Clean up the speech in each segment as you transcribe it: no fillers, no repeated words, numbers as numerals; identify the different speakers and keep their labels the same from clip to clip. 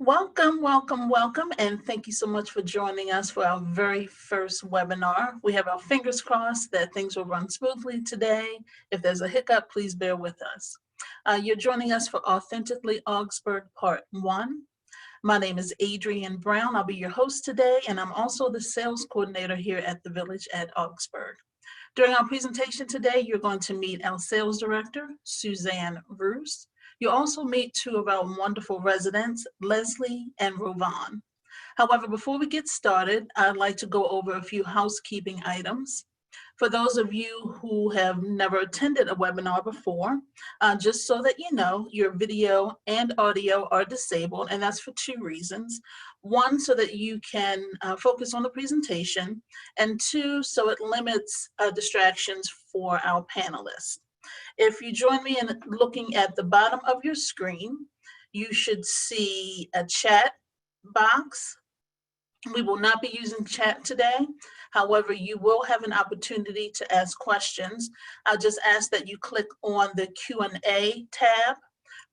Speaker 1: Welcome, welcome, welcome, and thank you so much for joining us for our very first webinar. We have our fingers crossed that things will run smoothly today. If there's a hiccup, please bear with us. You're joining us for Authentically Augsburg Part 1. My name is Adrienne Brown. I'll be your host today, and I'm also the sales coordinator here at the Village at Augsburg. During our presentation today, you're going to meet our sales director, Suzanne Roos. You'll also meet two of our wonderful residents, Leslie and Ravon. However, before we get started, I'd like to go over a few housekeeping items. For those of you who have never attended a webinar before, just so that you know, your video and audio are disabled, and that's for two reasons. One, so that you can focus on the presentation, and two, so it limits distractions for our panelists. If you join me in looking at the bottom of your screen, you should see a chat box. We will not be using chat today. However, you will have an opportunity to ask questions. I'll just ask that you click on the Q&A tab.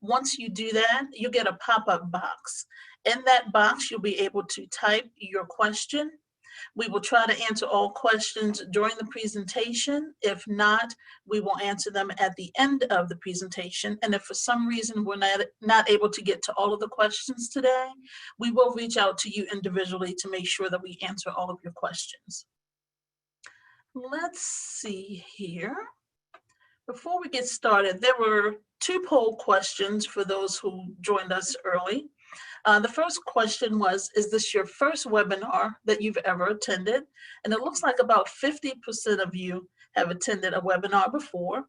Speaker 1: Once you do that, you'll get a pop-up box. In that box, you'll be able to type your question. We will try to answer all questions during the presentation. If not, we will answer them at the end of the presentation. And if for some reason we're not able to get to all of the questions today, we will reach out to you individually to make sure that we answer all of your questions. Let's see here. Before we get started, there were two poll questions for those who joined us early. The first question was, is this your first webinar that you've ever attended? And it looks like about 50% of you have attended a webinar before.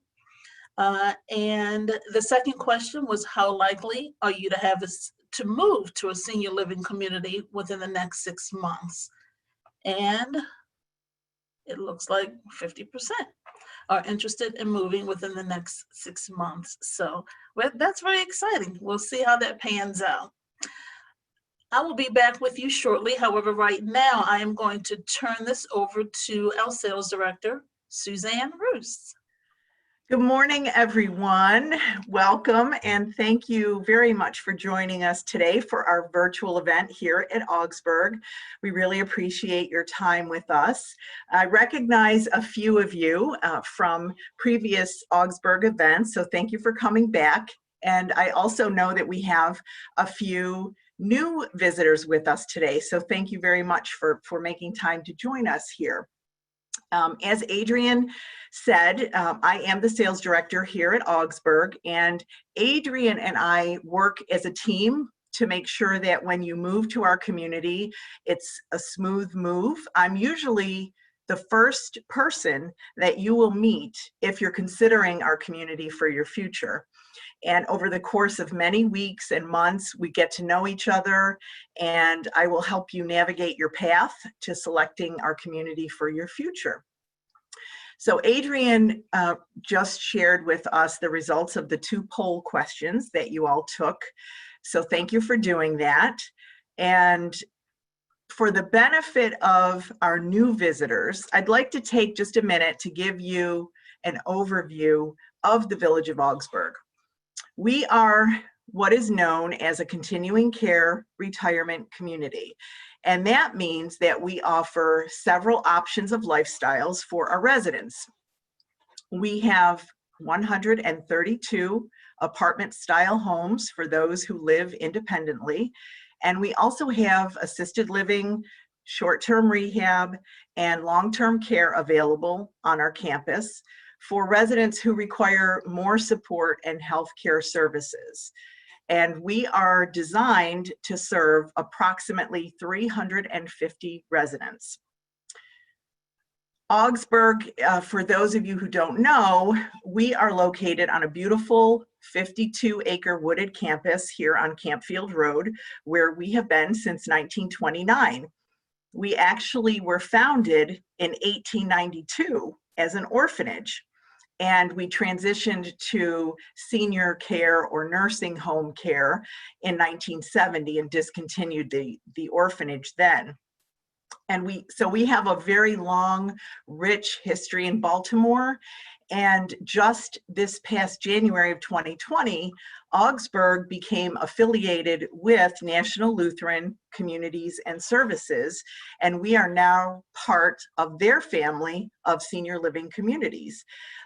Speaker 1: And the second question was, how likely are you to have this to move to a senior living community within the next 6 months? And it looks like 50% are interested in moving within the next 6 months. So that's very exciting. We'll see how that pans out. I will be back with you shortly. However, right now I am going to turn this over to our sales director, Suzanne Roos.
Speaker 2: Good morning, everyone. Welcome, and thank you very much for joining us today for our virtual event here at Augsburg. We really appreciate your time with us. I recognize a few of you from previous Augsburg events, so thank you for coming back. And I also know that we have a few new visitors with us today, so thank you very much for making time to join us here. As Adrienne said, I am the sales director here at Augsburg, and Adrienne and I work as a team to make sure that when you move to our community, it's a smooth move. I'm usually the first person that you will meet if you're considering our community for your future. And over the course of many weeks and months, we get to know each other, and I will help you navigate your path to selecting our community for your future. So Adrienne just shared with us the results of the two poll questions that you all took. So thank you for doing that. And for the benefit of our new visitors, I'd like to take just a minute to give you an overview of the Village of Augsburg. We are what is known as a continuing care retirement community. And that means that we offer several options of lifestyles for our residents. We have 132 apartment-style homes for those who live independently. And we also have assisted living, short-term rehab, and long-term care available on our campus for residents who require more support and healthcare services. And we are designed to serve approximately 350 residents. Augsburg, for those of you who don't know, we are located on a beautiful 52-acre wooded campus here on Campfield Road, where we have been since 1929. We actually were founded in 1892 as an orphanage, and we transitioned to senior care or nursing home care in 1970 and discontinued the orphanage then. And so we have a very long, rich history in Baltimore, And just this past January of 2020, Augsburg became affiliated with National Lutheran Communities and Services, and we are now part of their family of senior living communities.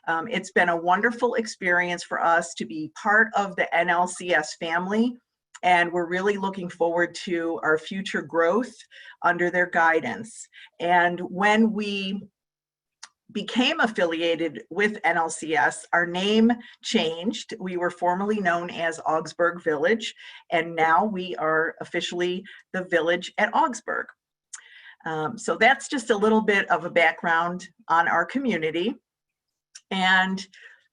Speaker 2: It's been a wonderful experience for us to be part of the NLCS family, and we're really looking forward to our future growth under their guidance. And when we became affiliated with NLCS, our name changed. We were formerly known as Augsburg Village, and now we are officially the Village at Augsburg. So that's just a little bit of a background on our community. And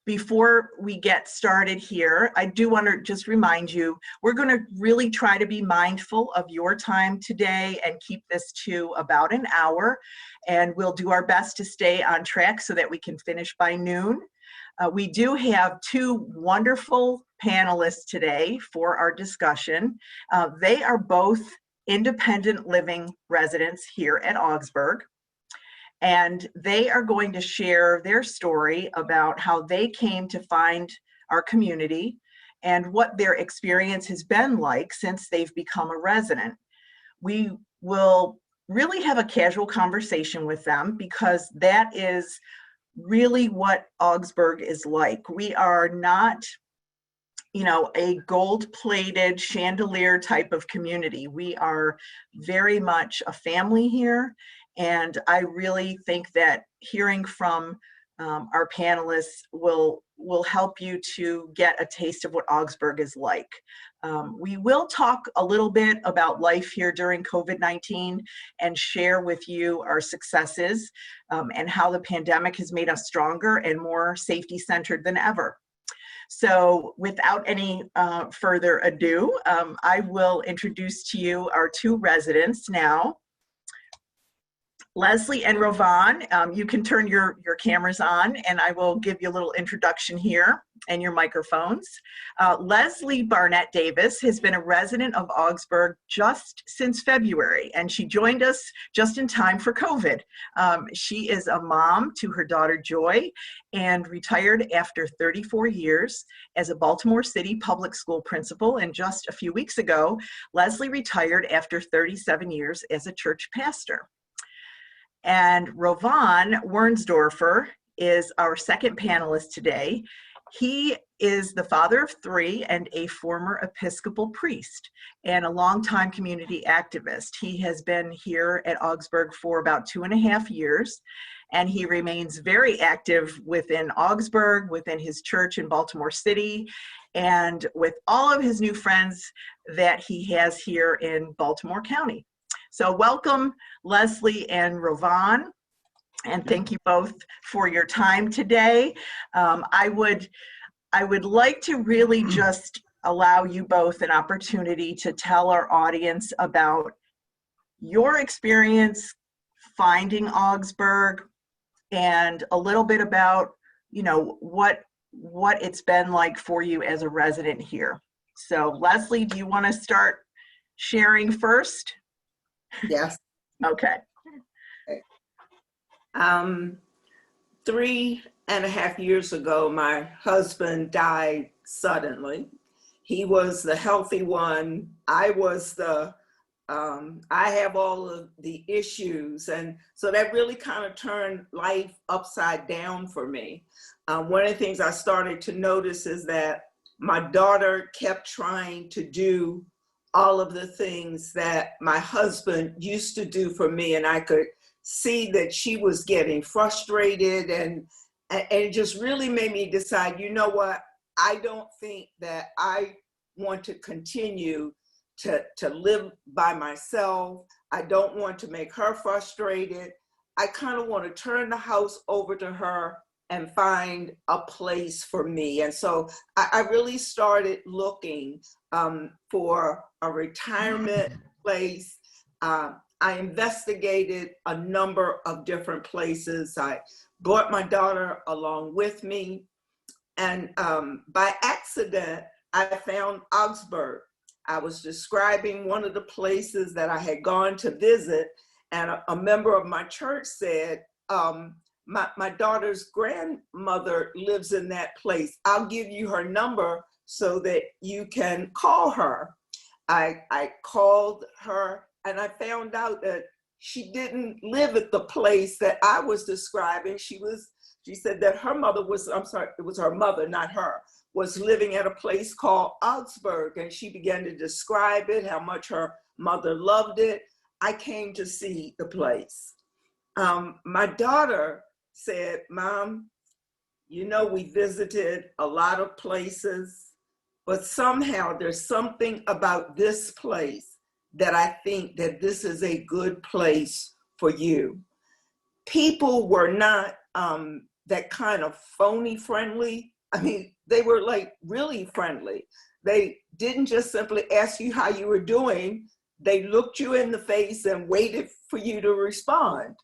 Speaker 2: before we get started here, I do want to just remind you, we're going to really try to be mindful of your time today and keep this to about an hour. And we'll do our best to stay on track so that we can finish by noon. We do have two wonderful panelists today for our discussion. They are both independent living residents here at Augsburg. And they are going to share their story about how they came to find our community and what their experience has been like since they've become a resident. We will really have a casual conversation with them because that is really what Augsburg is like. We are not, you know, a gold-plated chandelier type of community. We are very much a family here. And I really think that hearing from our panelists will help you to get a taste of what Augsburg is like. We will talk a little bit about life here during COVID-19 and share with you our successes and how the pandemic has made us stronger and more safety-centered than ever. So without any further ado, I will introduce to you our two residents now. Leslie and Ravon, you can turn your cameras on and I will give you a little introduction here and your microphones. Leslie Barnett Davis has been a resident of Augsburg just since February, and she joined us just in time for COVID. She is a mom to her daughter Joy and retired after 34 years as a Baltimore City public school principal, and just a few weeks ago, Leslie retired after 37 years as a church pastor. And Ravon Wernsdorfer is our second panelist today. He is the father of three and a former Episcopal priest and a longtime community activist. He has been here at Augsburg for about 2.5 years, and he remains very active within Augsburg, within his church in Baltimore City, and with all of his new friends that he has here in Baltimore County. So welcome, Leslie and Ravon, and thank you both for your time today. I would like to really just allow you both an opportunity to tell our audience about your experience finding Augsburg and a little bit about, you know, what it's been like for you as a resident here. So Leslie, do you want to start sharing first?
Speaker 3: Yes.
Speaker 2: Okay.
Speaker 3: 3.5 years ago, my husband died suddenly. He was the healthy one. I was the, I have all of the issues. And so that really kind of turned life upside down for me. One of the things I started to notice is that my daughter kept trying to do all of the things that my husband used to do for me, and I could see that she was getting frustrated, and it just really made me decide, you know what, I don't think that I want to continue to live by myself. I don't want to make her frustrated. I kind of want to turn the house over to her and find a place for me. And so I really started looking for a retirement place. I investigated a number of different places. I brought my daughter along with me. And by accident, I found Augsburg. I was describing one of the places that I had gone to visit, and a member of my church said, my daughter's grandmother lives in that place. I'll give you her number so that you can call her. I called her and I found out that she didn't live at the place that I was describing. She said that her mother was, I'm sorry, it was her mother, not her, was living at a place called Augsburg, and she began to describe it, how much her mother loved it. I came to see the place. My daughter said, Mom, you know, we visited a lot of places, but somehow there's something about this place that I think that this is a good place for you. People were not that kind of phony friendly. I mean, they were like really friendly. They didn't just simply ask you how you were doing. They looked you in the face and waited for you to respond.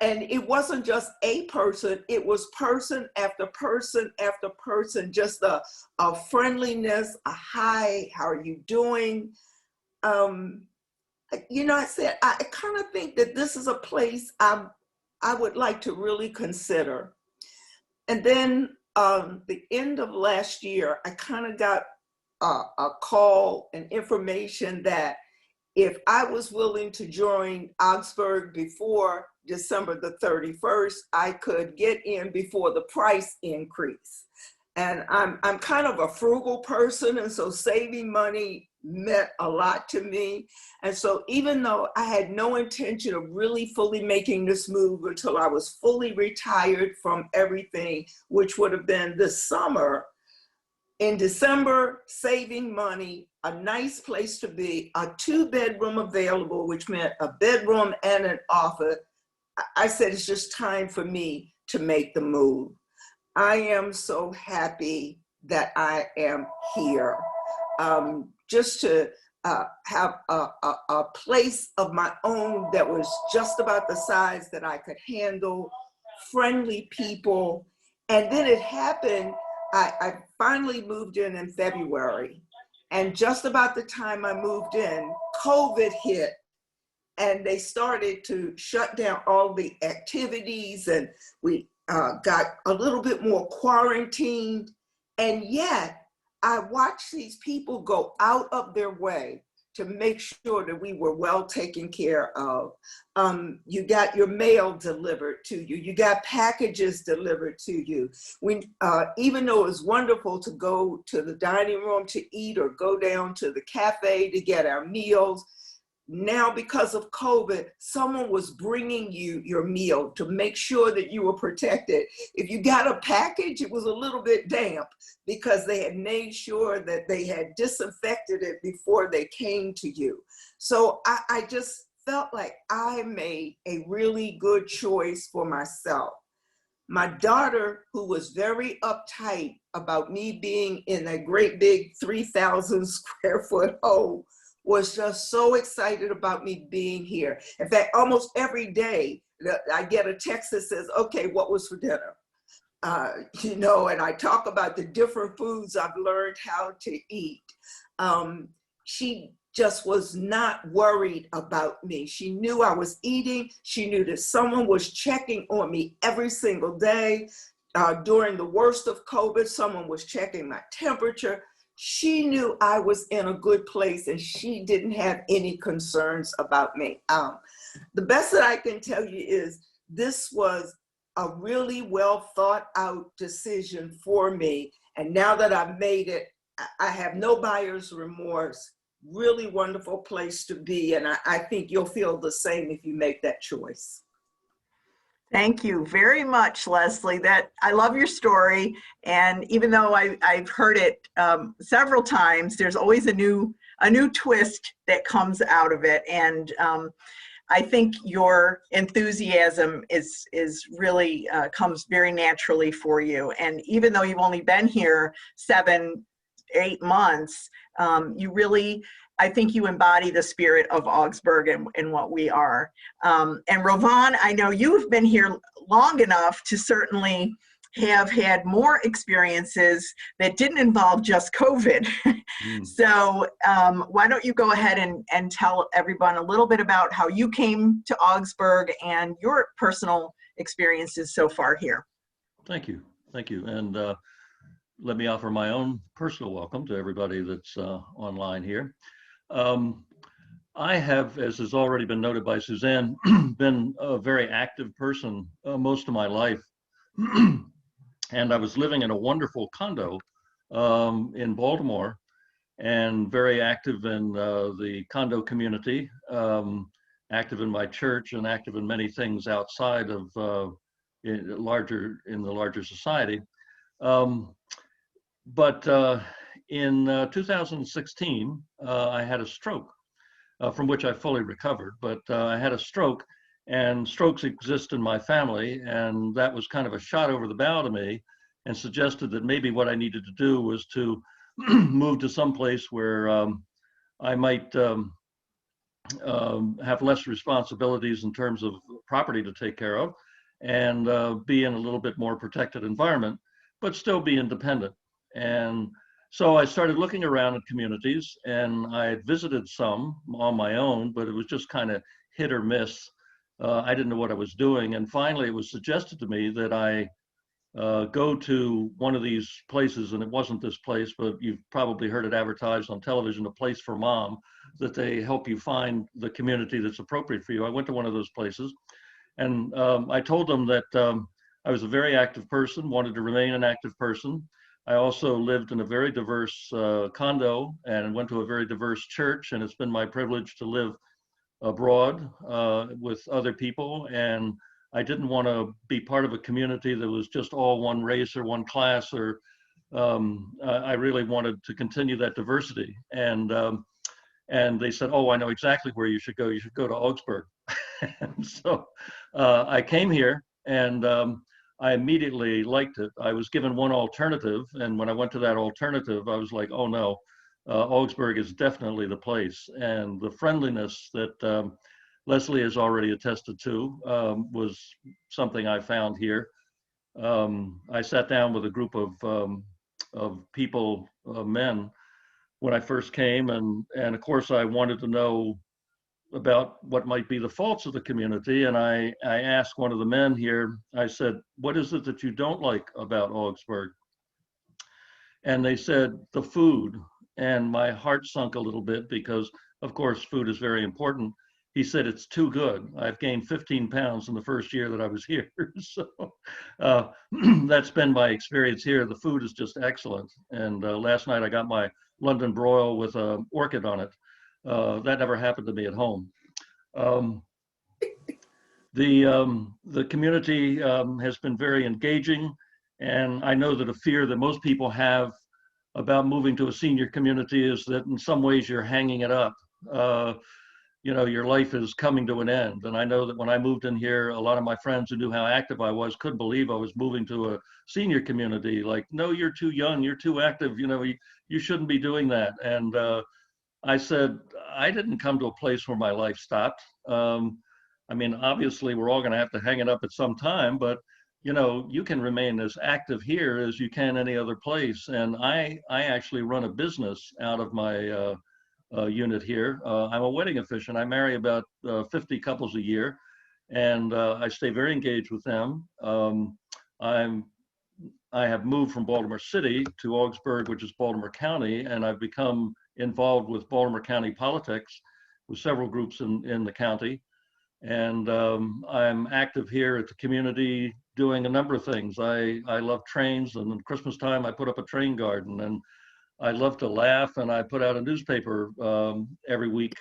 Speaker 3: And it wasn't just a person, it was person after person after person, just a friendliness, a hi, how are you doing? You know, I said, I kind of think that this is a place I would like to really consider. And then the end of last year, I kind of got a call and information that if I was willing to join Augsburg before December the 31st, I could get in before the price increase. And I'm kind of a frugal person, and so saving money meant a lot to me. And so even though I had no intention of really fully making this move until I was fully retired from everything, which would have been this summer, in December, saving money, a nice place to be, a 2-bedroom available, which meant a bedroom and an office, I said, it's just time for me to make the move. I am so happy that I am here. Just to have a place of my own that was just about the size that I could handle, friendly people. And then it happened, I finally moved in February. And just about the time I moved in, COVID hit. And they started to shut down all the activities, and we got a little bit more quarantined. And yet, I watched these people go out of their way to make sure that we were well taken care of. You got your mail delivered to you. You got packages delivered to you. Even though it was wonderful to go to the dining room to eat or go down to the cafe to get our meals, now, because of COVID, someone was bringing you your meal to make sure that you were protected. If you got a package, it was a little bit damp because they had made sure that they had disinfected it before they came to you. So I just felt like I made a really good choice for myself. My daughter, who was very uptight about me being in a great big 3,000 square foot home, was just so excited about me being here. In fact, almost every day I get a text that says, okay, what was for dinner? You know, and I talk about the different foods I've learned how to eat. She just was not worried about me. She knew I was eating. She knew that someone was checking on me every single day. During the worst of COVID, someone was checking my temperature. She knew I was in a good place and she didn't have any concerns about me. The best that I can tell you is this was a really well thought out decision for me. And now that I've made it, I have no buyer's remorse. Really wonderful place to be. And I think you'll feel the same if you make that choice.
Speaker 2: Thank you very much, Leslie. I love your story, and even though I've heard it several times, there's always a new twist that comes out of it. And I think your enthusiasm is really comes very naturally for you. And even though you've only been here 7-8 months, you really, I think you embody the spirit of Augsburg and what we are. And Ravon, I know you've been here long enough to certainly have had more experiences that didn't involve just COVID. So why don't you go ahead and tell everyone a little bit about how you came to Augsburg and your personal experiences so far here.
Speaker 4: Thank you. Thank you. And let me offer my own personal welcome to everybody that's online here. I have, as has already been noted by Suzanne, been a very active person most of my life. And I was living in a wonderful condo in Baltimore and very active in the condo community, active in my church and active in many things outside of in the larger society. But in 2016, I had a stroke from which I fully recovered, but I had a stroke, and strokes exist in my family, and that was kind of a shot over the bow to me and suggested that maybe what I needed to do was to move to some place where I might have less responsibilities in terms of property to take care of and be in a little bit more protected environment, but still be independent. And so I started looking around at communities, and I had visited some on my own, but it was just kind of hit or miss. I didn't know what I was doing. And finally, it was suggested to me that I go to one of these places, and it wasn't this place, but you've probably heard it advertised on television, A Place for Mom, that they help you find the community that's appropriate for you. I went to one of those places, and I told them that I was a very active person, wanted to remain an active person. I also lived in a very diverse condo and went to a very diverse church, and it's been my privilege to live abroad with other people. And I didn't want to be part of a community that was just all one race or one class, or I really wanted to continue that diversity. And they said, "Oh, I know exactly where you should go. You should go to Augsburg." And so I came here, and I immediately liked it. I was given one alternative, and when I went to that alternative, I was like, "Oh no, Augsburg is definitely the place." And the friendliness that Leslie has already attested to was something I found here. I sat down with a group of people, men, when I first came, and of course I wanted to know about what might be the faults of the community. And I asked one of the men here, I said, "What is it that you don't like about Augsburg?" And they said, "The food." And my heart sunk a little bit because, of course, food is very important. He said, "It's too good. I've gained 15 pounds in the first year that I was here." So that's been my experience here. The food is just excellent. And last night I got my London broil with an orchid on it. That never happened to me at home. The community has been very engaging, and I know that a fear that most people have about moving to a senior community is that in some ways you're hanging it up. You know, your life is coming to an end. And I know that when I moved in here, a lot of my friends who knew how active I was couldn't believe I was moving to a senior community. Like, "No, you're too young, you're too active, you know, you shouldn't be doing that." And I said, I didn't come to a place where my life stopped. I mean, obviously, we're all going to have to hang it up at some time, but you know, you can remain as active here as you can any other place. And I actually run a business out of my unit here. I'm a wedding officiant. I marry about 50 couples a year, and I stay very engaged with them. I have moved from Baltimore City to Augsburg, which is Baltimore County, and I've become involved with Baltimore County politics with several groups in the county. And I'm active here at the community doing a number of things. I love trains, and at Christmas time I put up a train garden, and I love to laugh, and I put out a newspaper every week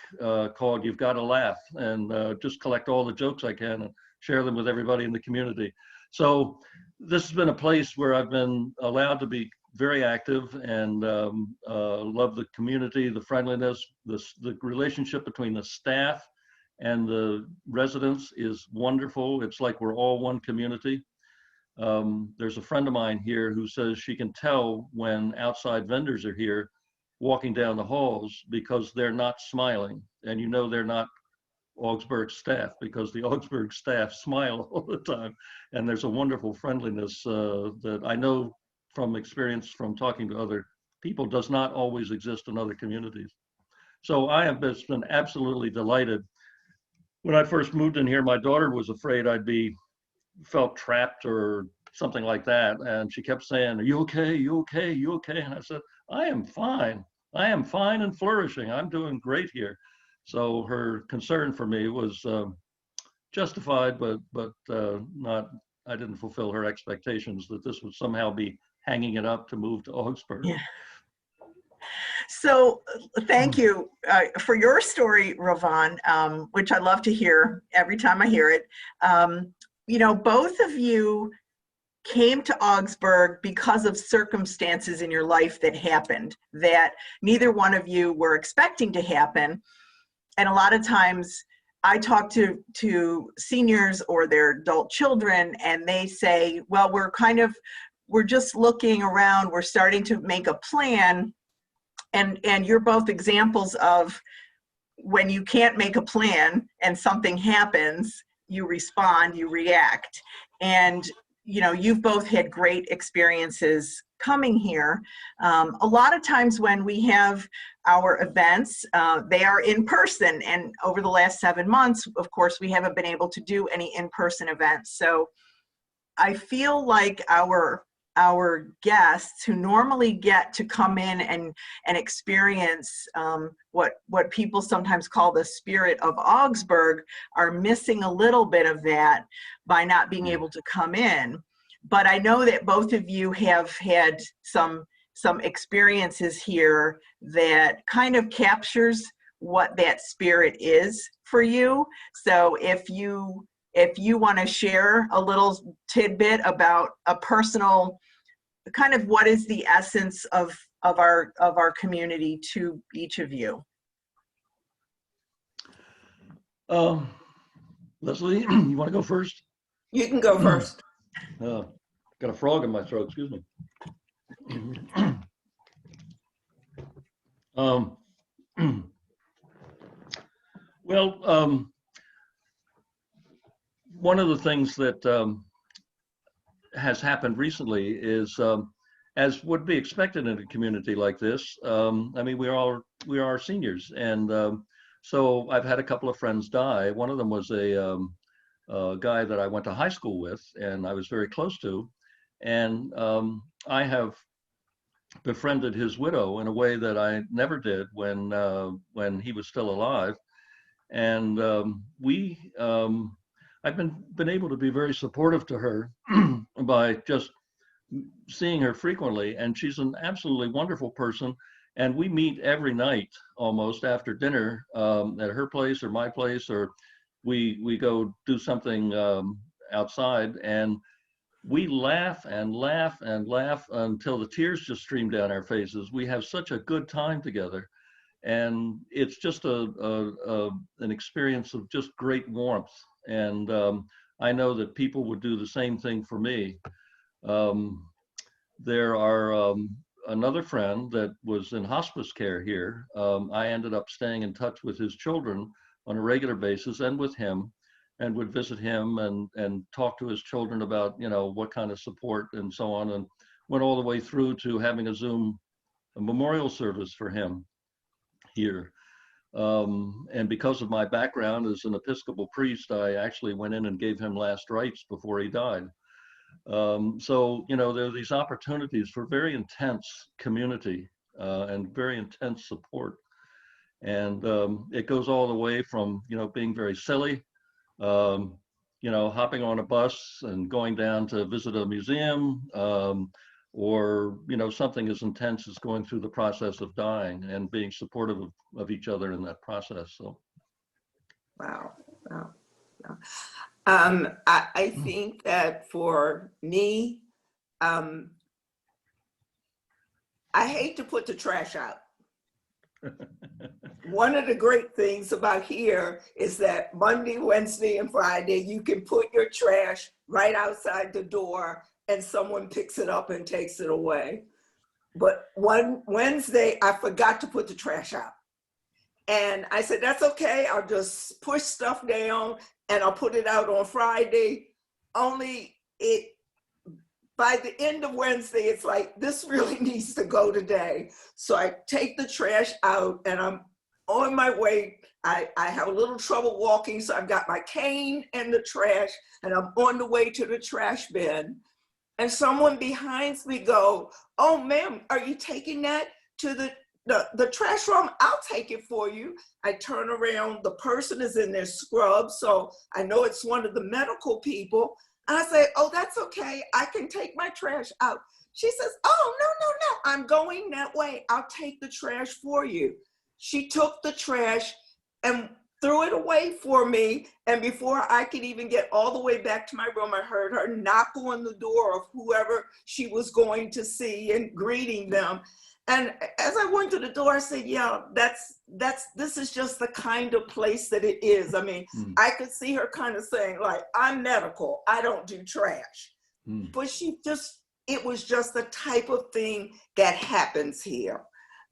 Speaker 4: called "You've Got to Laugh," and just collect all the jokes I can and share them with everybody in the community. So this has been a place where I've been allowed to be very active and love the community, the friendliness, the relationship between the staff and the residents is wonderful. It's like we're all one community. There's a friend of mine here who says she can tell when outside vendors are here walking down the halls because they're not smiling, and you know they're not Augsburg staff, because the Augsburg staff smile all the time. And there's a wonderful friendliness that I know from experience from talking to other people does not always exist in other communities. So I have just been absolutely delighted. When I first moved in here, my daughter was afraid felt trapped or something like that. And she kept saying, "Are you okay? You okay? You okay?" And I said, "I am fine. I am fine and flourishing. I'm doing great here." So her concern for me was justified, but not, I didn't fulfill her expectations that this would somehow be hanging it up to move to Augsburg.
Speaker 2: Yeah. So thank you for your story, Ravon, which I love to hear every time I hear it. You know, both of you came to Augsburg because of circumstances in your life that happened that neither one of you were expecting to happen. And a lot of times I talk to seniors or their adult children, and they say, well, we're just looking around, we're starting to make a plan. And you're both examples of when you can't make a plan and something happens, you respond, you react. And you know, you've both had great experiences coming here. A lot of times when we have our events, they are in person. And over the last 7 months, of course, we haven't been able to do any in-person events. So I feel like our guests who normally get to come in and experience what people sometimes call the spirit of Augsburg are missing a little bit of that by not being able to come in. But I know that both of you have had some experiences here that kind of captures what that spirit is for you. So if you want to share a little tidbit about a personal kind of what is the essence of our community to each of you.
Speaker 4: Leslie, you want to go first?
Speaker 3: You can go first.
Speaker 4: Got a frog in my throat, excuse me. Well, one of the things that has happened recently is, as would be expected in a community like this, I mean, we are seniors, and so I've had a couple of friends die. One of them was a guy that I went to high school with, and I was very close to, and I have befriended his widow in a way that I never did when he was still alive, and I've been able to be very supportive to her by just seeing her frequently, and she's an absolutely wonderful person. And we meet every night almost after dinner at her place or my place, or we go do something outside, and we laugh and laugh and laugh until the tears just stream down our faces. We have such a good time together, and it's just an experience of just great warmth. And I know that people would do the same thing for me. There are another friend that was in hospice care here. I ended up staying in touch with his children on a regular basis and with him, and would visit him and talk to his children about, you know, what kind of support and so on, and went all the way through to having a memorial service for him here. And because of my background as an Episcopal priest, I actually went in and gave him last rites before he died. So, you know, there are these opportunities for very intense community and very intense support. And it goes all the way from, you know, being very silly, you know, hopping on a bus and going down to visit a museum, or, you know, something as intense as going through the process of dying and being supportive of each other in that process. So.
Speaker 3: Wow. Wow. Wow. I think that for me, I hate to put the trash out. One of the great things about here is that Monday, Wednesday, and Friday, you can put your trash right outside the door and someone picks it up and takes it away. But one Wednesday, I forgot to put the trash out. And I said, that's okay. I'll just push stuff down and I'll put it out on Friday. Only by the end of Wednesday, it's like, this really needs to go today. So I take the trash out and I'm on my way. I have a little trouble walking, so I've got my cane and the trash, and I'm on the way to the trash bin. And someone behind me go, oh, ma'am, are you taking that to the trash room? I'll take it for you. I turn around, the person is in their scrubs, so I know it's one of the medical people. And I say, oh, that's okay. I can take my trash out. She says, oh, no, I'm going that way. I'll take the trash for you. She took the trash and threw it away for me. And before I could even get all the way back to my room, I heard her knock on the door of whoever she was going to see and greeting them. And as I went to the door, I said, yeah, this is just the kind of place that it is. I mean, I could see her kind of saying, like, I'm medical, I don't do trash. But it was just the type of thing that happens here.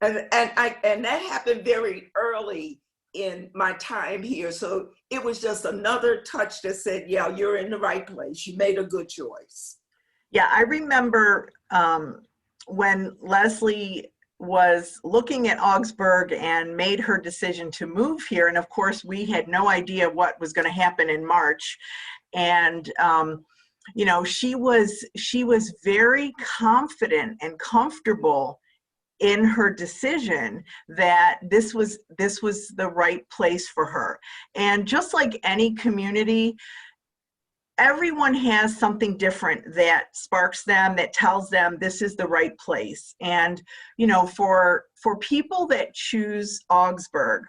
Speaker 3: And that happened very early in my time here. So it was just another touch that said, yeah, you're in the right place. You made a good choice.
Speaker 2: Yeah, I remember when Leslie was looking at Augsburg and made her decision to move here. And of course, we had no idea what was going to happen in March. And, you know, she was very confident and comfortable in her decision that this was the right place for her. And just like any community, everyone has something different that sparks them, that tells them this is the right place. And, you know, for people that choose Augsburg,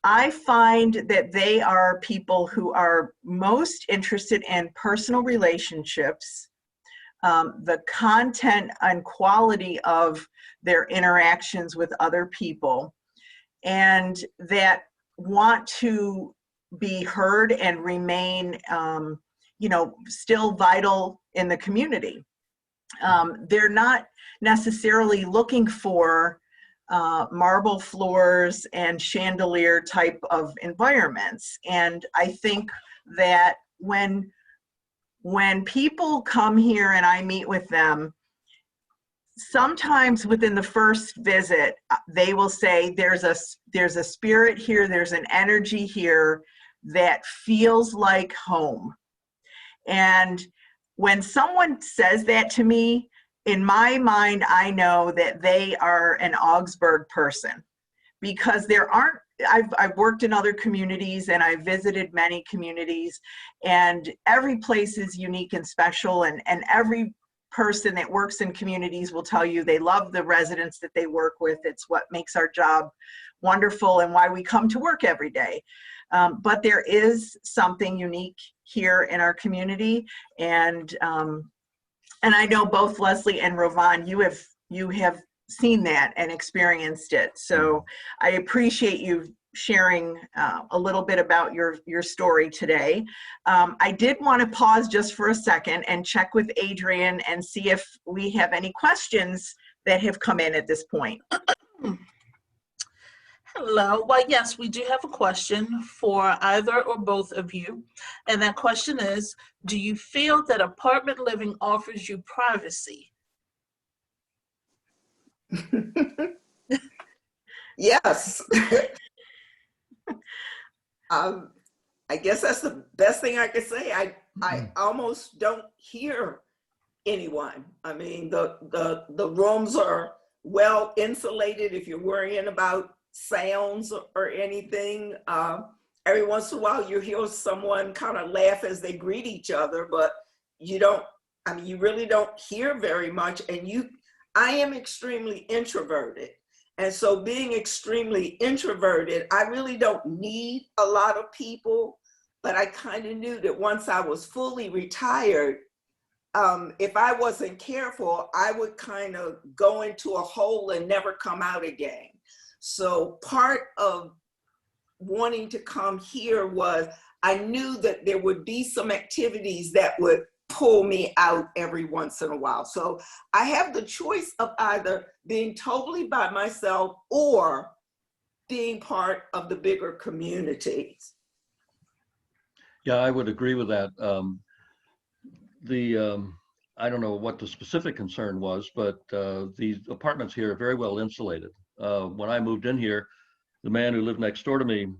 Speaker 2: I find that they are people who are most interested in personal relationships, the content and quality of their interactions with other people, and that want to be heard and remain, you know, still vital in the community. They're not necessarily looking for marble floors and chandelier type of environments. And I think that when people come here and I meet with them, sometimes within the first visit, they will say, there's a spirit here, there's an energy here that feels like home. And when someone says that to me, in my mind, I know that they are an Augsburg person, because I've worked in other communities and I've visited many communities, and every place is unique and special, and every person that works in communities will tell you they love the residents that they work with. It's what makes our job wonderful and why we come to work every day. But there is something unique here in our community, and I know both Leslie and Ravon, you have seen that and experienced it. So I appreciate you sharing a little bit about your story today. I did want to pause just for a second and check with Adrian and see if we have any questions that have come in at this point.
Speaker 1: Hello. Well, yes, we do have a question for either or both of you. And that question is, do you feel that apartment living offers you privacy?
Speaker 3: Yes. I guess that's the best thing I could say. I almost don't hear anyone. I mean, the rooms are well insulated if you're worrying about sounds or anything. Every once in a while you hear someone kind of laugh as they greet each other, but you really don't hear very much. And I am extremely introverted. And so being extremely introverted, I really don't need a lot of people, but I kind of knew that once I was fully retired, if I wasn't careful, I would kind of go into a hole and never come out again. So part of wanting to come here was I knew that there would be some activities that would pull me out every once in a while. So I have the choice of either being totally by myself or being part of the bigger communities.
Speaker 4: Yeah, I would agree with that. I don't know what the specific concern was, but the apartments here are very well insulated. When I moved in here, the man who lived next door to me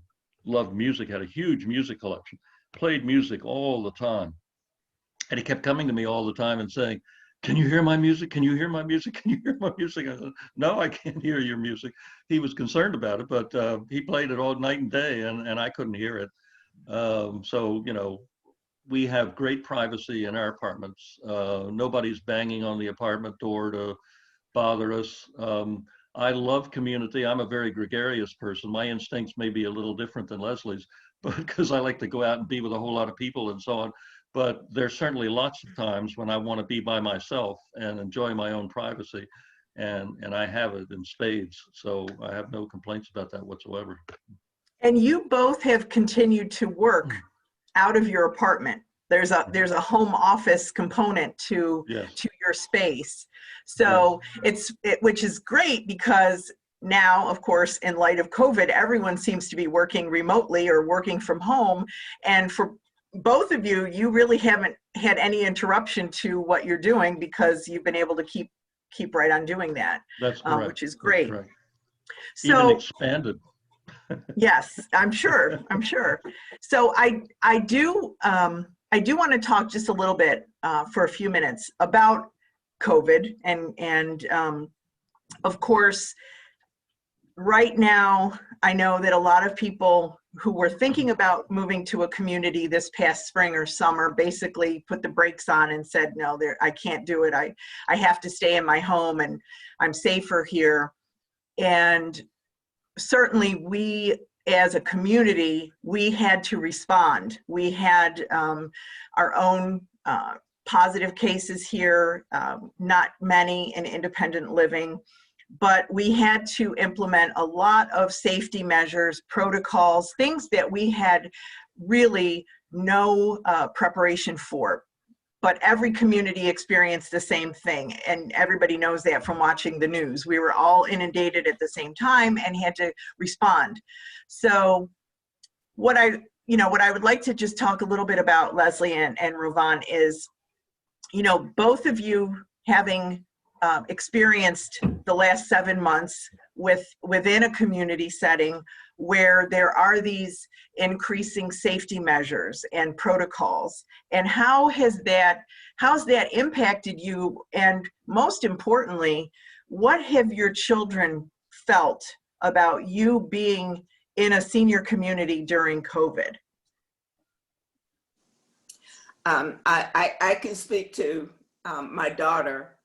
Speaker 4: loved music, had a huge music collection, played music all the time. And he kept coming to me all the time and saying, "Can you hear my music? Can you hear my music? Can you hear my music?" I said, "No, I can't hear your music." He was concerned about it, but he played it all night and day, and I couldn't hear it. So, you know, we have great privacy in our apartments. Nobody's banging on the apartment door to bother us. I love community. I'm a very gregarious person. My instincts may be a little different than Leslie's, but because I like to go out and be with a whole lot of people and so on. But there's certainly lots of times when I want to be by myself and enjoy my own privacy. And I have it in spades. So I have no complaints about that whatsoever.
Speaker 2: And you both have continued to work out of your apartment. There's a home office component to
Speaker 4: Yes.
Speaker 2: to your space. So which is great, because now, of course, in light of COVID, everyone seems to be working remotely or working from home. And for both of you, you really haven't had any interruption to what you're doing, because you've been able to keep right on doing that.
Speaker 4: That's correct.
Speaker 2: Which is great.
Speaker 4: That's correct.
Speaker 2: So
Speaker 4: even expanded.
Speaker 2: yes, I'm sure. So I do want to talk just a little bit for a few minutes about COVID, and of course, right now I know that a lot of people who were thinking about moving to a community this past spring or summer basically put the brakes on and said, no, I can't do it. I have to stay in my home, and I'm safer here. And certainly we, as a community, we had to respond. We had our own positive cases here, not many in independent living, but we had to implement a lot of safety measures, protocols, things that we had really no preparation for. But every community experienced the same thing, and everybody knows that from watching the news. We were all inundated at the same time and had to respond. So what I would like to just talk a little bit about, Leslie and Ravon, is, both of you having experienced the last 7 months within a community setting where there are these increasing safety measures and protocols, and how's that impacted you? And most importantly, what have your children felt about you being in a senior community during COVID?
Speaker 3: I can speak to my daughter.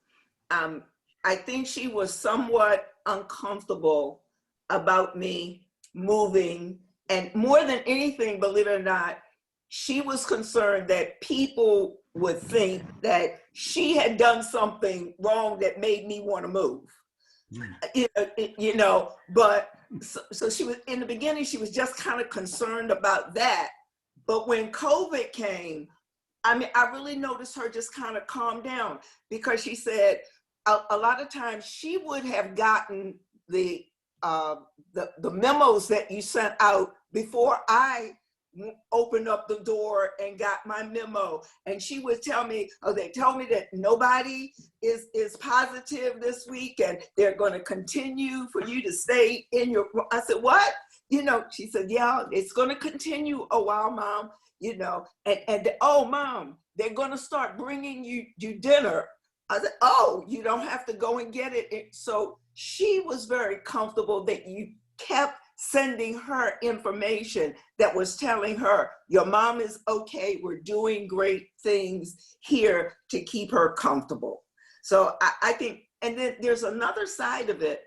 Speaker 3: I think she was somewhat uncomfortable about me moving, and more than anything, believe it or not, she was concerned that people would think that she had done something wrong that made me want to move. But so she was, in the beginning, she was just kind of concerned about that. But when COVID came, I really noticed her just kind of calm down, because she said a lot of times she would have gotten the memos that you sent out before I opened up the door and got my memo. And she would tell me, they told me that nobody is positive this week, and they're going to continue for you to stay in your room. I said, what? She said, yeah, it's going to continue a while, Mom. And oh, Mom, they're going to start bringing you dinner. I said, oh, you don't have to go and get it. So she was very comfortable that you kept sending her information that was telling her, your mom is okay, we're doing great things here to keep her comfortable. So I think, and then there's another side of it.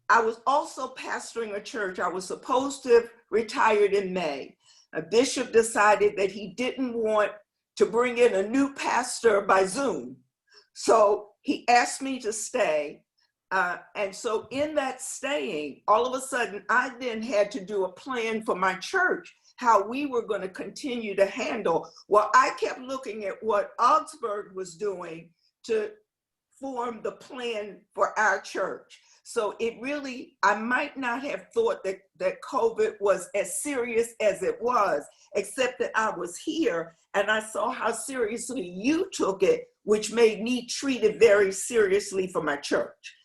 Speaker 3: I was also pastoring a church. I was supposed to have retired in May. A bishop decided that he didn't want to bring in a new pastor by Zoom. So he asked me to stay. And so in that staying, all of a sudden, I then had to do a plan for my church, how we were going to continue to handle. Well, I kept looking at what Augsburg was doing to form the plan for our church. So it really, I might not have thought that COVID was as serious as it was, except that I was here and I saw how seriously you took it, which made me treat it very seriously for my church.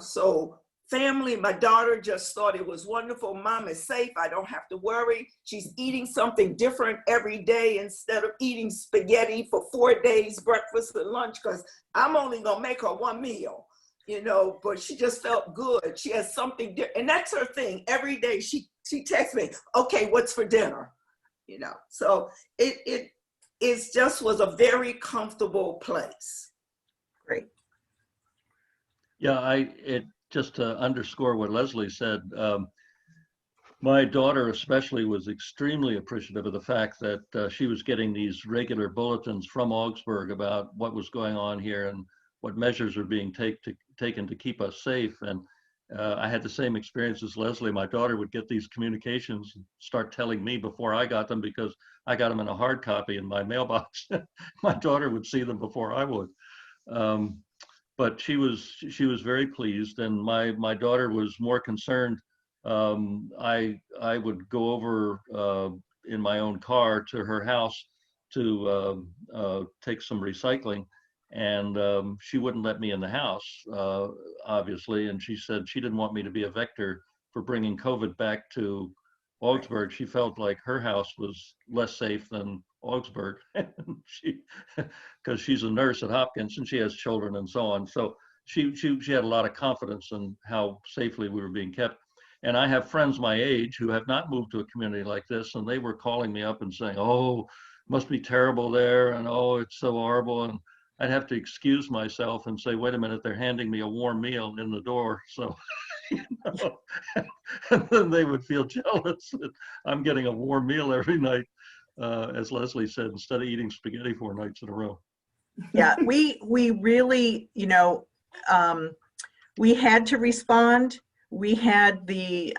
Speaker 3: So family, my daughter just thought it was wonderful. Mom is safe. I don't have to worry. She's eating something different every day instead of eating spaghetti for 4 days, breakfast and lunch, because I'm only going to make her one meal, you know, but she just felt good. She has something different. And that's her thing. Every day she texts me, okay, what's for dinner? You know, so it just was a very comfortable place.
Speaker 2: Great.
Speaker 4: Yeah, just to underscore what Leslie said, my daughter especially was extremely appreciative of the fact that she was getting these regular bulletins from Augsburg about what was going on here and what measures are being taken to keep us safe. And I had the same experience as Leslie. My daughter would get these communications and start telling me before I got them, because I got them in a hard copy in my mailbox. My daughter would see them before I would. But she was very pleased, and my daughter was more concerned. I would go over in my own car to her house to take some recycling, and she wouldn't let me in the house, obviously. And she said she didn't want me to be a vector for bringing COVID back to Augsburg. She felt like her house was less safe than Augsburg, because she's a nurse at Hopkins and she has children and so on. So she had a lot of confidence in how safely we were being kept. And I have friends my age who have not moved to a community like this, and they were calling me up and saying, "Oh, must be terrible there," and "Oh, it's so horrible." And I'd have to excuse myself and say, "Wait a minute, they're handing me a warm meal in the door." So, you know, and then they would feel jealous that I'm getting a warm meal every night, as Leslie said, instead of eating spaghetti 4 nights in a row.
Speaker 2: Yeah, we really, you know, we had to respond. We had the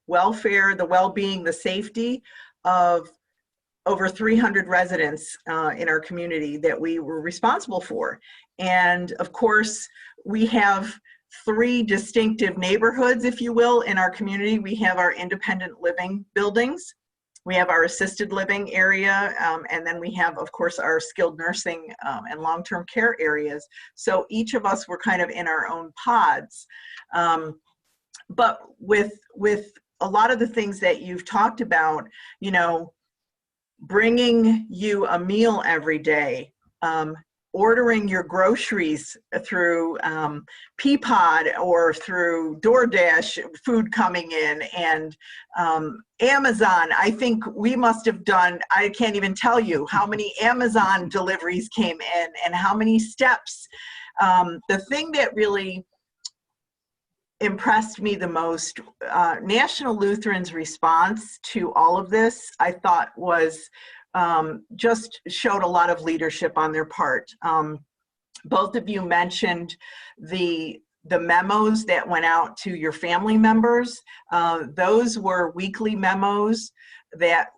Speaker 2: welfare, the well-being, the safety of over 300 residents in our community that we were responsible for. And of course, we have 3 distinctive neighborhoods, if you will, in our community. We have our independent living buildings, we have our assisted living area, and then we have, of course, our skilled nursing and long-term care areas. So each of us were kind of in our own pods. But with a lot of the things that you've talked about, you know, bringing you a meal every day, ordering your groceries through Peapod or through DoorDash, food coming in, and Amazon. I think we must have done, I can't even tell you how many Amazon deliveries came in and how many steps. The thing that really impressed me the most, National Lutheran's response to all of this, I thought was just showed a lot of leadership on their part. Both of you mentioned the memos that went out to your family members. Those were weekly memos that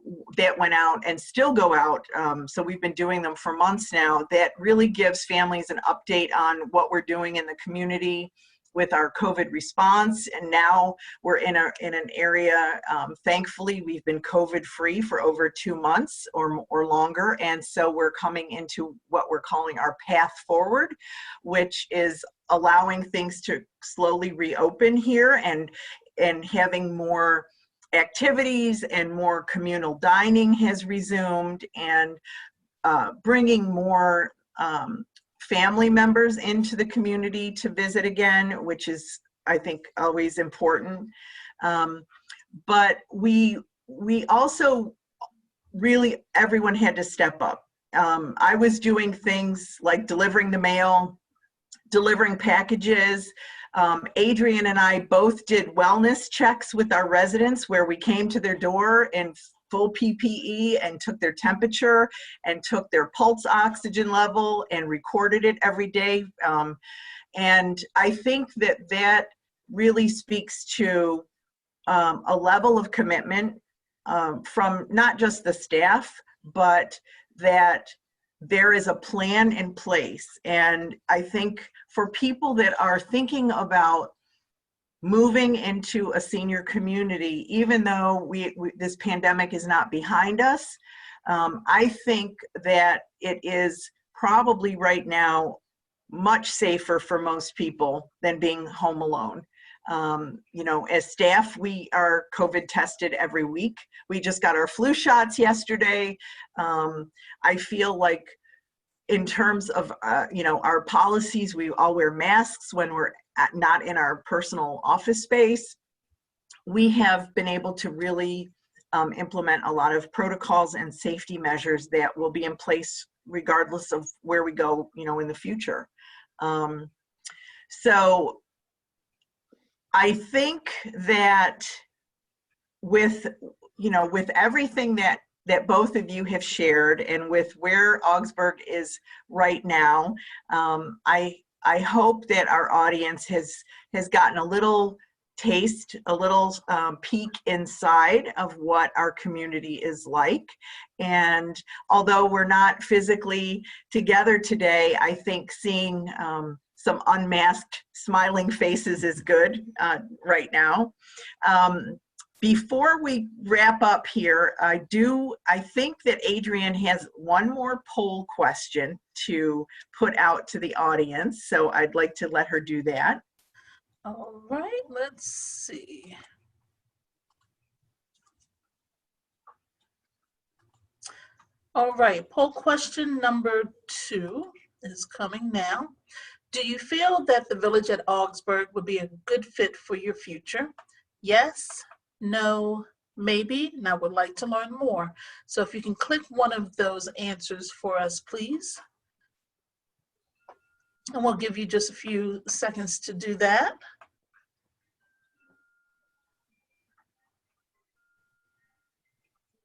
Speaker 2: went out and still go out. So we've been doing them for months now. That really gives families an update on what we're doing in the community with our COVID response. And now we're in an area, thankfully, we've been COVID free for over 2 months or longer. And so we're coming into what we're calling our path forward, which is allowing things to slowly reopen here and having more activities and more communal dining has resumed, and bringing more family members into the community to visit again, which is, I think, always important. But we also really, everyone had to step up. I was doing things like delivering the mail, delivering packages. Adrian and I both did wellness checks with our residents, where we came to their door in full PPE and took their temperature and took their pulse oxygen level and recorded it every day. And I think that really speaks to a level of commitment from not just the staff, but that there is a plan in place. And I think for people that are thinking about moving into a senior community, even though this pandemic is not behind us, I think that it is probably right now much safer for most people than being home alone. You know, as staff, we are COVID tested every week. We just got our flu shots yesterday. I feel like in terms of, you know, our policies, we all wear masks when we're not in our personal office space. We have been able to really implement a lot of protocols and safety measures that will be in place regardless of where we go, you know, in the future. So I think that with, you know, with everything that both of you have shared and with where Augsburg is right now, I hope that our audience has gotten a little taste, a little peek inside of what our community is like. And although we're not physically together today, I think seeing some unmasked smiling faces is good right now. Before we wrap up here, I think that Adrienne has one more poll question to put out to the audience. So I'd like to let her do that.
Speaker 1: All right, let's see. All right, poll question number 2 is coming now. Do you feel that the Village at Augsburg would be a good fit for your future? Yes, no, maybe, and I would like to learn more. So if you can click one of those answers for us, please. And we'll give you just a few seconds to do that.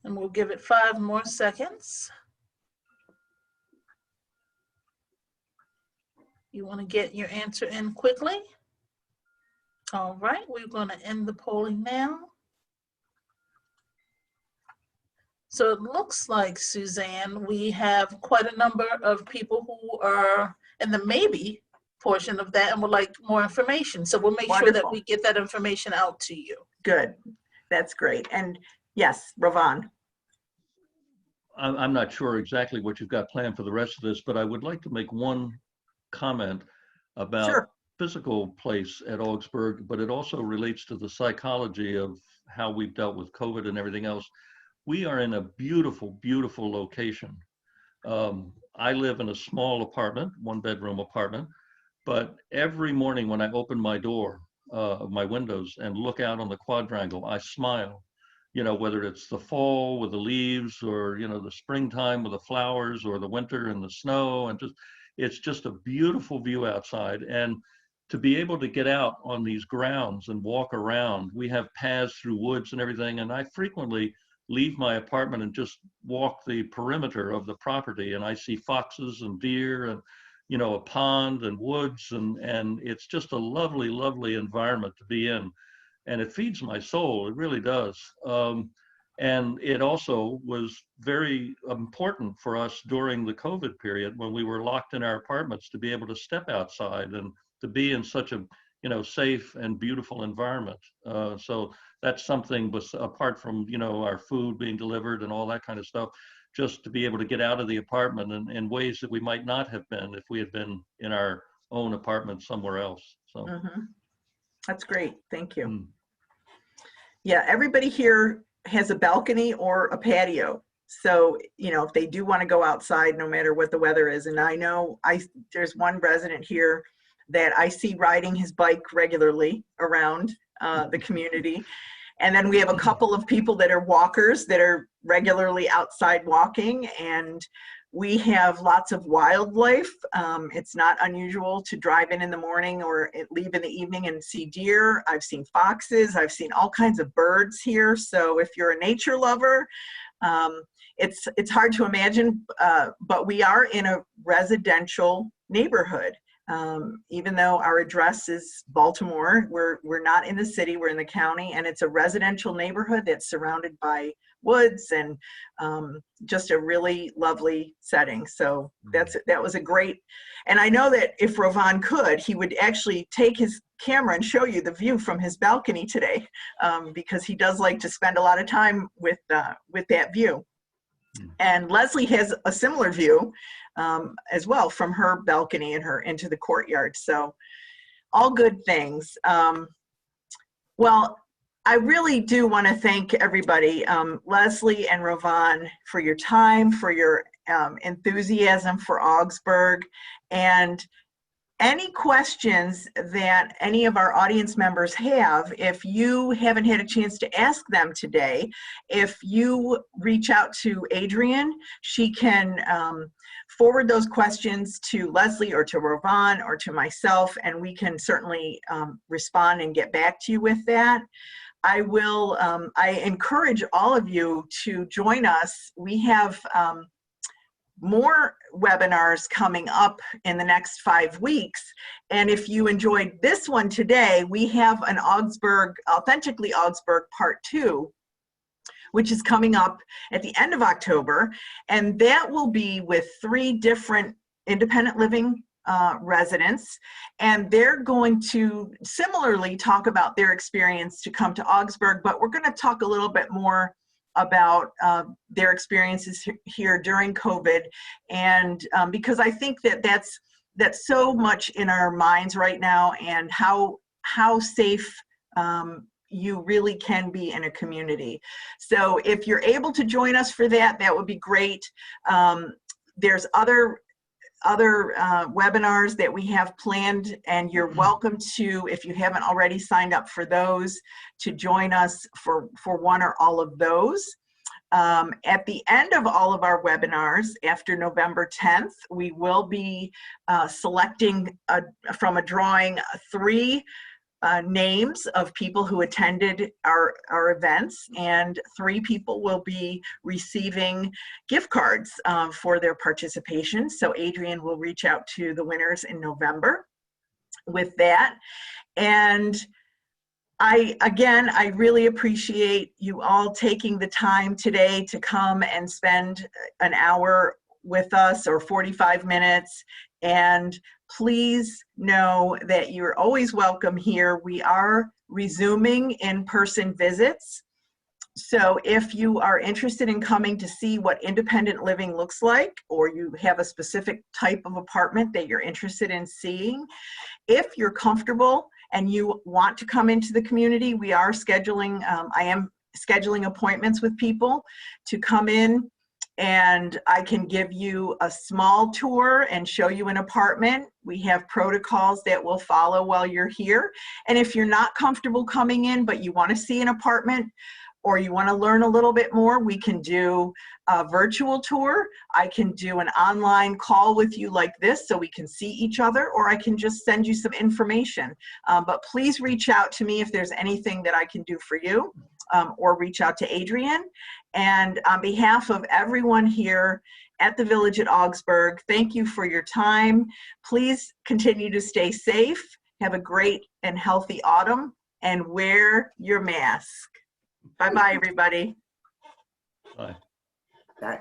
Speaker 1: And we'll give it 5 more seconds. You want to get your answer in quickly? All right, we're going to end the polling now. So it looks like, Suzanne, we have quite a number of people who are in the maybe portion of that and would like more information. So we'll make
Speaker 2: Wonderful.
Speaker 1: sure that we get that information out to you.
Speaker 2: Good, that's great. And yes, Ravon.
Speaker 4: I'm not sure exactly what you've got planned for the rest of this, but I would like to make one comment about
Speaker 2: Sure.
Speaker 4: physical place at Augsburg, but it also relates to the psychology of how we've dealt with COVID and everything else. We are in a beautiful, beautiful location. I live in a small apartment, 1-bedroom apartment, but every morning when I open my door, my windows, and look out on the quadrangle, I smile. You know, whether it's the fall with the leaves, or, you know, the springtime with the flowers, or the winter and the snow, and it's just a beautiful view outside. And to be able to get out on these grounds and walk around, we have paths through woods and everything, and I frequently leave my apartment and just walk the perimeter of the property, and I see foxes and deer and, you know, a pond and woods, and it's just a lovely, lovely environment to be in. And it feeds my soul, it really does. And it also was very important for us during the COVID period when we were locked in our apartments to be able to step outside and to be in such a, you know, safe and beautiful environment. So that's something, apart from, you know, our food being delivered and all that kind of stuff, just to be able to get out of the apartment in ways that we might not have been if we had been in our own apartment somewhere else. So.
Speaker 2: That's great, thank you. Yeah, everybody here has a balcony or a patio. So, you know, if they do want to go outside, no matter what the weather is, and I know there's one resident here that I see riding his bike regularly around the community. And then we have a couple of people that are walkers that are regularly outside walking, and we have lots of wildlife. It's not unusual to drive in the morning or leave in the evening and see deer. I've seen foxes, I've seen all kinds of birds here. So if you're a nature lover, it's hard to imagine, but we are in a residential neighborhood. Even though our address is Baltimore, we're not in the city, we're in the county, and it's a residential neighborhood that's surrounded by woods, and just a really lovely setting. So that was a great, and I know that if Ravon could, he would actually take his camera and show you the view from his balcony today, because he does like to spend a lot of time with that view. And Leslie has a similar view as well from her balcony and her into the courtyard. So all good things. Well, I really do want to thank everybody, Leslie and Ravon, for your time, for your enthusiasm for Augsburg, and any questions that any of our audience members have. If you haven't had a chance to ask them today, if you reach out to Adrienne, she can forward those questions to Leslie or to Ravon or to myself, and we can certainly respond and get back to you with that. I encourage all of you to join us. We have more webinars coming up in the next 5 weeks. And if you enjoyed this one today, we have an Authentically Augsburg Part 2, which is coming up at the end of October. And that will be with 3 different independent living residents, and they're going to similarly talk about their experience to come to Augsburg, but we're going to talk a little bit more about their experiences here during COVID, and because I think that that's so much in our minds right now, and how safe you really can be in a community. So if you're able to join us for that, that would be great. There's other webinars that we have planned, and you're welcome to, if you haven't already signed up for those, to join us for one or all of those. At the end of all of our webinars, after November 10th, we will be selecting from a drawing 3 names of people who attended our events, and 3 people will be receiving gift cards for their participation. So Adrienne will reach out to the winners in November with that. And I really appreciate you all taking the time today to come and spend an hour with us, or 45 minutes. And please know that you're always welcome here. We are resuming in-person visits. So if you are interested in coming to see what independent living looks like, or you have a specific type of apartment that you're interested in seeing, if you're comfortable and you want to come into the community, we are scheduling, I am scheduling appointments with people to come in, and I can give you a small tour and show you an apartment. We have protocols that will follow while you're here. And if you're not comfortable coming in, but you want to see an apartment, or you want to learn a little bit more, we can do a virtual tour. I can do an online call with you like this so we can see each other, or I can just send you some information. But please reach out to me if there's anything that I can do for you, or reach out to Adrienne. And on behalf of everyone here at the Village at Augsburg, thank you for your time. Please continue to stay safe, have a great and healthy autumn, and wear your mask. Bye-bye, everybody.
Speaker 4: Bye.
Speaker 3: Bye.